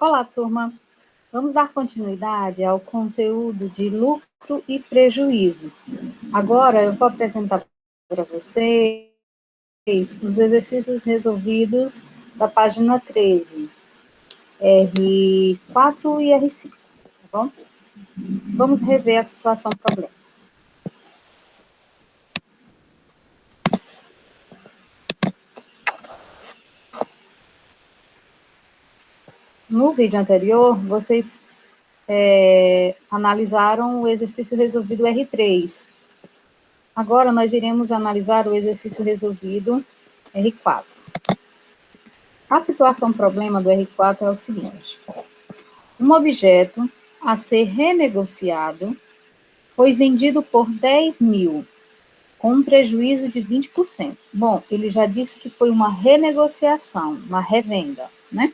Olá, turma. Vamos dar continuidade ao conteúdo de lucro e prejuízo. Agora eu vou apresentar para vocês os exercícios resolvidos da página 13, R4 e R5, tá bom? Vamos rever a situação problema. No vídeo anterior, vocês analisaram o exercício resolvido R3. Agora nós iremos analisar o exercício resolvido R4. A situação problema do R4 é o seguinte: um objeto a ser renegociado foi vendido por 10 mil, com um prejuízo de 20%. Bom, ele já disse que foi uma renegociação, uma revenda, né?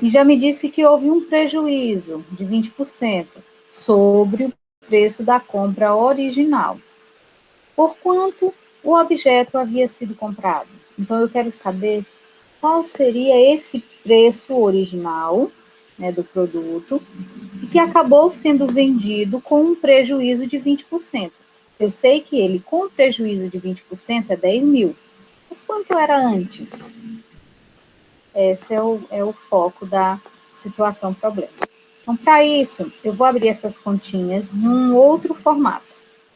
E já me disse que houve um prejuízo de 20% sobre o preço da compra original, por quanto o objeto havia sido comprado. Então, eu quero saber qual seria esse preço original, né, do produto, que acabou sendo vendido com um prejuízo de 20%. Eu sei que ele, com prejuízo de 20%, é 10 mil. Mas quanto era antes? Esse é o foco da situação problema. Então, para isso, eu vou abrir essas continhas num outro formato,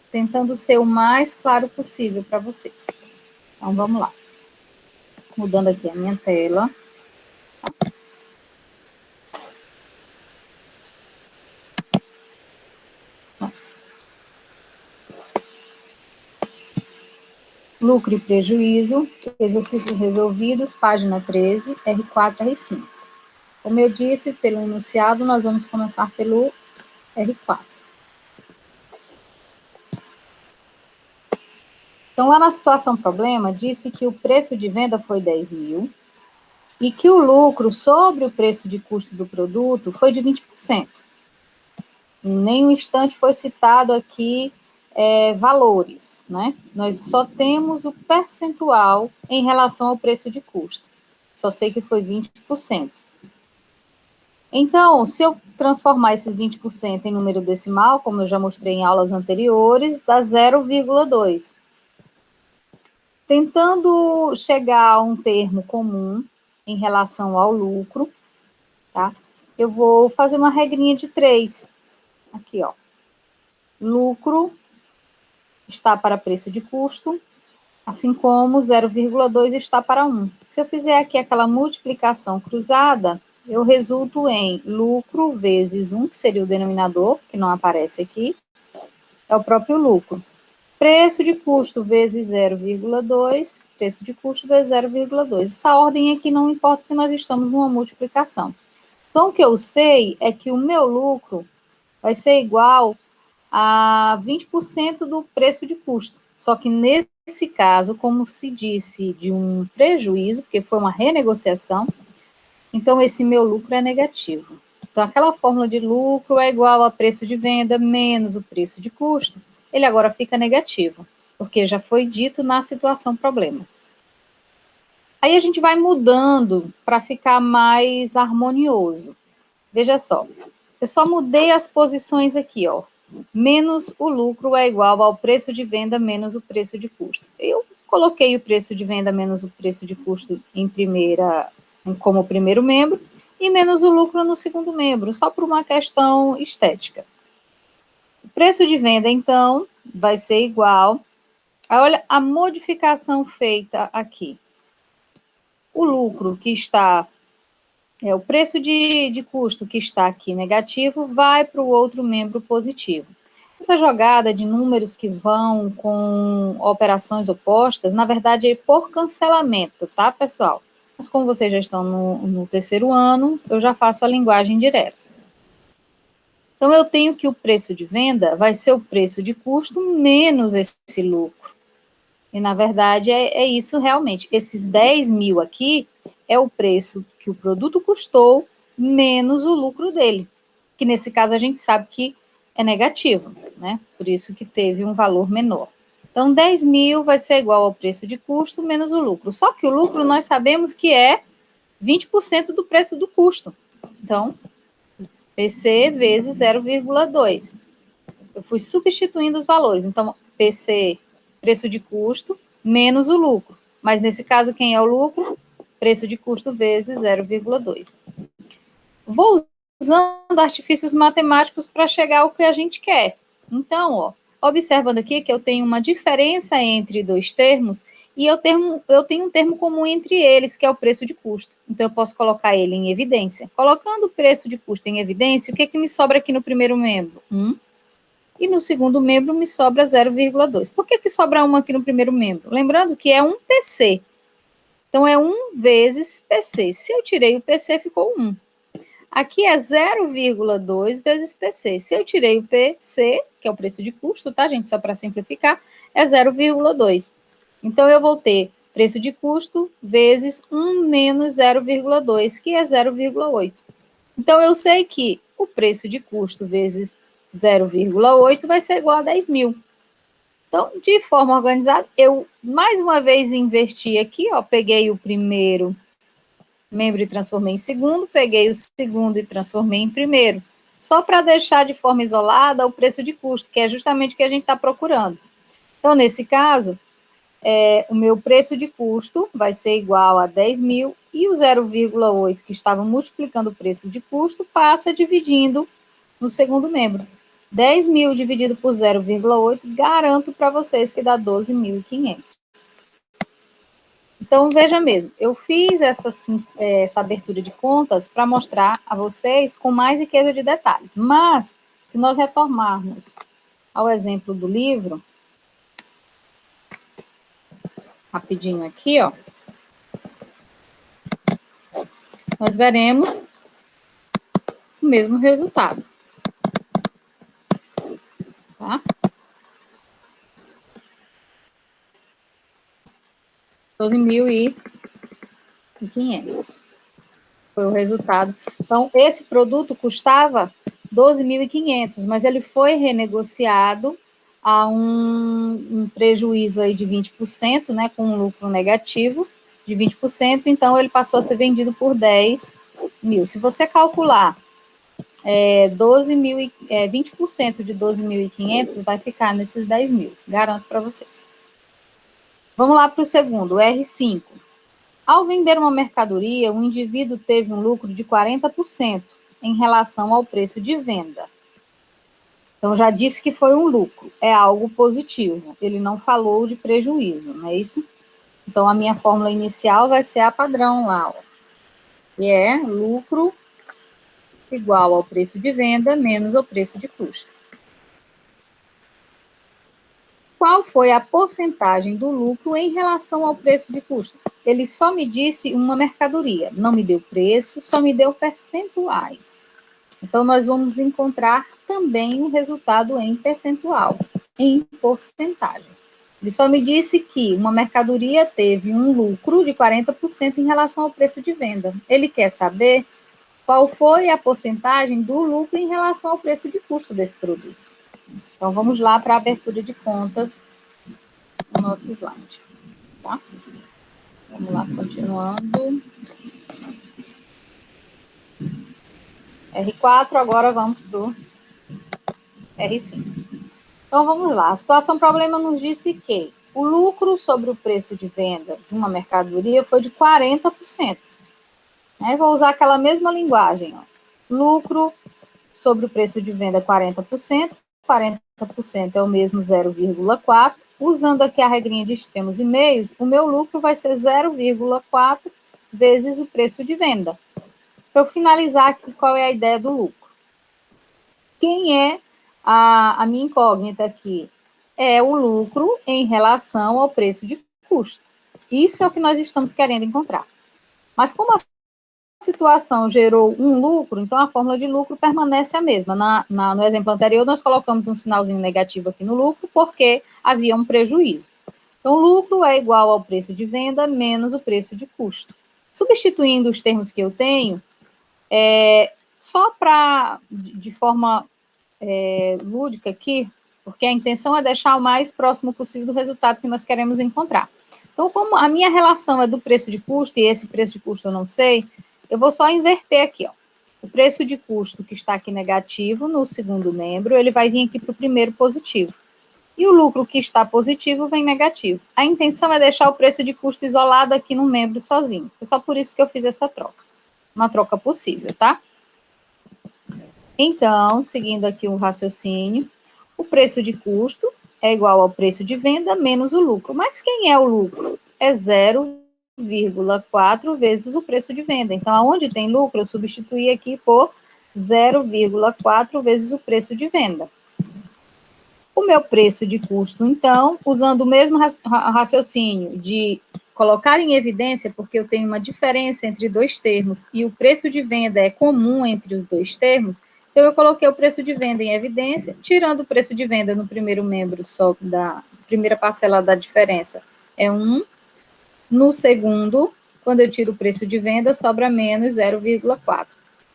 tentando ser o mais claro possível para vocês. Então, vamos lá. Mudando aqui a minha tela. Lucro e prejuízo, exercícios resolvidos, página 13, R4, R5. Como eu disse, pelo enunciado, nós vamos começar pelo R4. Então, lá na situação problema, disse que o preço de venda foi 10 mil e que o lucro sobre o preço de custo do produto foi de 20%. Em nenhum instante foi citado aqui valores, né? Nós só temos o percentual em relação ao preço de custo. Só sei que foi 20%. Então, se eu transformar esses 20% em número decimal, como eu já mostrei em aulas anteriores, dá 0,2. Tentando chegar a um termo comum em relação ao lucro, tá? Eu vou fazer uma regrinha de 3. Aqui, ó. Lucro está para preço de custo, assim como 0,2 está para 1. Se eu fizer aqui aquela multiplicação cruzada, eu resulto em lucro vezes 1, que seria o denominador, que não aparece aqui, é o próprio lucro. Preço de custo vezes 0,2, preço de custo vezes 0,2. Essa ordem aqui não importa, porque nós estamos numa multiplicação. Então, o que eu sei é que o meu lucro vai ser igual a 20% do preço de custo. Só que nesse caso, como se disse de um prejuízo, porque foi uma renegociação, então esse meu lucro é negativo. Então, aquela fórmula de lucro é igual a preço de venda menos o preço de custo, ele agora fica negativo, porque já foi dito na situação problema. Aí a gente vai mudando para ficar mais harmonioso. Veja só, eu só mudei as posições aqui, ó. Menos o lucro é igual ao preço de venda menos o preço de custo. Eu coloquei o preço de venda menos o preço de custo como primeiro membro, e menos o lucro no segundo membro, só por uma questão estética. O preço de venda, então, vai ser igual a, olha, a modificação feita aqui. O lucro que está, o preço de custo que está aqui negativo, vai para o outro membro positivo. Essa jogada de números que vão com operações opostas, na verdade, é por cancelamento, tá, pessoal? Mas como vocês já estão no terceiro ano, eu já faço a linguagem direta. Então, eu tenho que o preço de venda vai ser o preço de custo menos esse lucro. E, na verdade, é isso realmente. Esses 10 mil aqui é o preço que o produto custou menos o lucro dele. Que, nesse caso, a gente sabe que é negativo, né? Por isso que teve um valor menor. Então, 10 mil vai ser igual ao preço de custo menos o lucro. Só que o lucro nós sabemos que é 20% do preço do custo. Então, PC vezes 0,2. Eu fui substituindo os valores. Então, PC, preço de custo, menos o lucro. Mas, nesse caso, quem é o lucro? Preço de custo vezes 0,2. Vou usando artifícios matemáticos para chegar ao que a gente quer. Então, ó, observando aqui que eu tenho uma diferença entre dois termos e eu tenho um termo comum entre eles, que é o preço de custo. Então, eu posso colocar ele em evidência. Colocando o preço de custo em evidência, o que me sobra aqui no primeiro membro? 1. E no segundo membro me sobra 0,2. Por que sobra 1 aqui no primeiro membro? Lembrando que é um PC. Então, é 1 vezes PC. Se eu tirei o PC, ficou 1. Aqui é 0,2 vezes PC. Se eu tirei o PC, que é o preço de custo, tá, gente? Só para simplificar, é 0,2. Então, eu vou ter preço de custo vezes 1 menos 0,2, que é 0,8. Então, eu sei que o preço de custo vezes 0,8 vai ser igual a 10 mil. Então, de forma organizada, eu mais uma vez inverti aqui, ó, peguei o primeiro membro e transformei em segundo, peguei o segundo e transformei em primeiro. Só para deixar de forma isolada o preço de custo, que é justamente o que a gente está procurando. Então, nesse caso, o meu preço de custo vai ser igual a 10 mil e o 0,8 que estava multiplicando o preço de custo passa dividindo no segundo membro. 10 mil dividido por 0,8, garanto para vocês que dá 12.500. Então, veja mesmo, eu fiz essa abertura de contas para mostrar a vocês com mais riqueza de detalhes. Mas, se nós retornarmos ao exemplo do livro, rapidinho aqui, ó, nós veremos o mesmo resultado. Tá? 12.500 foi o resultado. Então, esse produto custava 12.500, mas ele foi renegociado a um prejuízo aí de 20%, né, com um lucro negativo de 20%, então ele passou a ser vendido por 10 mil. Se você calcular 20% de 12.500, vai ficar nesses 10 mil, garanto para vocês. Vamos lá para o segundo, o R5. Ao vender uma mercadoria, o indivíduo teve um lucro de 40% em relação ao preço de venda. Então, já disse que foi um lucro, é algo positivo. Ele não falou de prejuízo, não é isso? Então, a minha fórmula inicial vai ser a padrão lá, ó, que é lucro igual ao preço de venda menos o preço de custo. Qual foi a porcentagem do lucro em relação ao preço de custo? Ele só me disse uma mercadoria, não me deu preço, só me deu percentuais. Então, nós vamos encontrar também o resultado em percentual, em porcentagem. Ele só me disse que uma mercadoria teve um lucro de 40% em relação ao preço de venda. Ele quer saber qual foi a porcentagem do lucro em relação ao preço de custo desse produto. Então, vamos lá para a abertura de contas no nosso slide, tá? Vamos lá, continuando. R4, agora vamos para o R5. Então, vamos lá. A situação problema nos disse que o lucro sobre o preço de venda de uma mercadoria foi de 40%. Vou usar aquela mesma linguagem, ó. Lucro sobre o preço de venda 40%, 40% é o mesmo 0,4. Usando aqui a regrinha de extremos e meios, o meu lucro vai ser 0,4 vezes o preço de venda. Para eu finalizar aqui, qual é a ideia do lucro? Quem é a minha incógnita aqui? É o lucro em relação ao preço de custo. Isso é o que nós estamos querendo encontrar. Mas como a situação gerou um lucro, então a fórmula de lucro permanece a mesma. No exemplo anterior, nós colocamos um sinalzinho negativo aqui no lucro, porque havia um prejuízo. Então, o lucro é igual ao preço de venda menos o preço de custo. Substituindo os termos que eu tenho, só para, de forma lúdica aqui, porque a intenção é deixar o mais próximo possível do resultado que nós queremos encontrar. Então, como a minha relação é do preço de custo, e esse preço de custo eu não sei, eu vou só inverter aqui, ó. O preço de custo que está aqui negativo no segundo membro, ele vai vir aqui para o primeiro positivo. E o lucro que está positivo vem negativo. A intenção é deixar o preço de custo isolado aqui no membro sozinho. Foi só por isso que eu fiz essa troca. Uma troca possível, tá? Então, seguindo aqui o raciocínio, o preço de custo é igual ao preço de venda menos o lucro. Mas quem é o lucro? É 0,4 vezes o preço de venda. Então, aonde tem lucro, eu substituí aqui por 0,4 vezes o preço de venda. O meu preço de custo, então, usando o mesmo raciocínio de colocar em evidência, porque eu tenho uma diferença entre dois termos e o preço de venda é comum entre os dois termos, então eu coloquei o preço de venda em evidência, tirando o preço de venda no primeiro membro só da primeira parcela da diferença é 1. No segundo, quando eu tiro o preço de venda, sobra menos 0,4.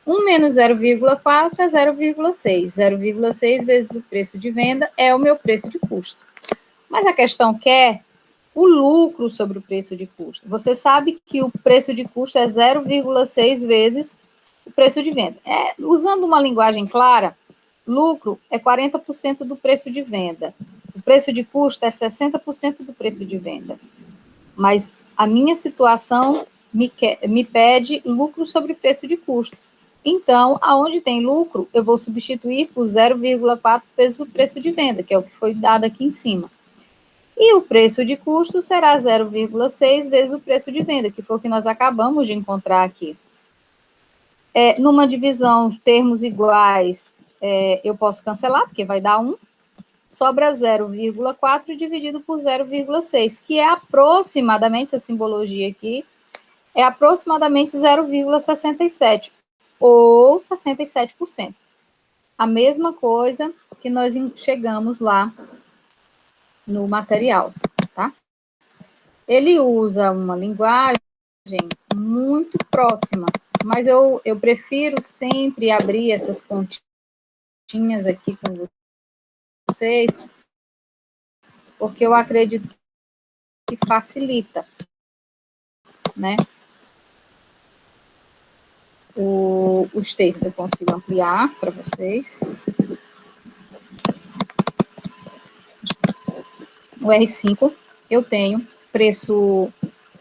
1 menos 0,4 é 0,6. 0,6 vezes o preço de venda é o meu preço de custo. Mas a questão quer o lucro sobre o preço de custo. Você sabe que o preço de custo é 0,6 vezes o preço de venda. Usando uma linguagem clara, lucro é 40% do preço de venda. O preço de custo é 60% do preço de venda. Mas a minha situação me pede lucro sobre preço de custo. Então, aonde tem lucro, eu vou substituir por 0,4 vezes o preço de venda, que é o que foi dado aqui em cima. E o preço de custo será 0,6 vezes o preço de venda, que foi o que nós acabamos de encontrar aqui. Numa divisão, termos iguais, eu posso cancelar, porque vai dar 1. Sobra 0,4 dividido por 0,6, que é aproximadamente, essa simbologia aqui, é aproximadamente 0,67, ou 67%. A mesma coisa que nós chegamos lá no material, tá? Ele usa uma linguagem muito próxima, mas eu prefiro sempre abrir essas continhas aqui com vocês, porque eu acredito que facilita, né? Os termos eu consigo ampliar para vocês. No R5, eu tenho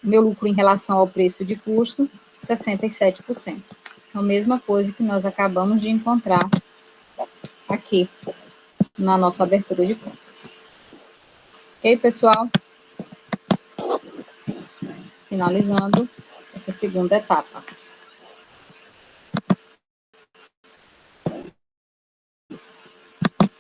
meu lucro em relação ao preço de custo, 67%. É a mesma coisa que nós acabamos de encontrar aqui na nossa abertura de contas. Ok, pessoal? Finalizando essa segunda etapa.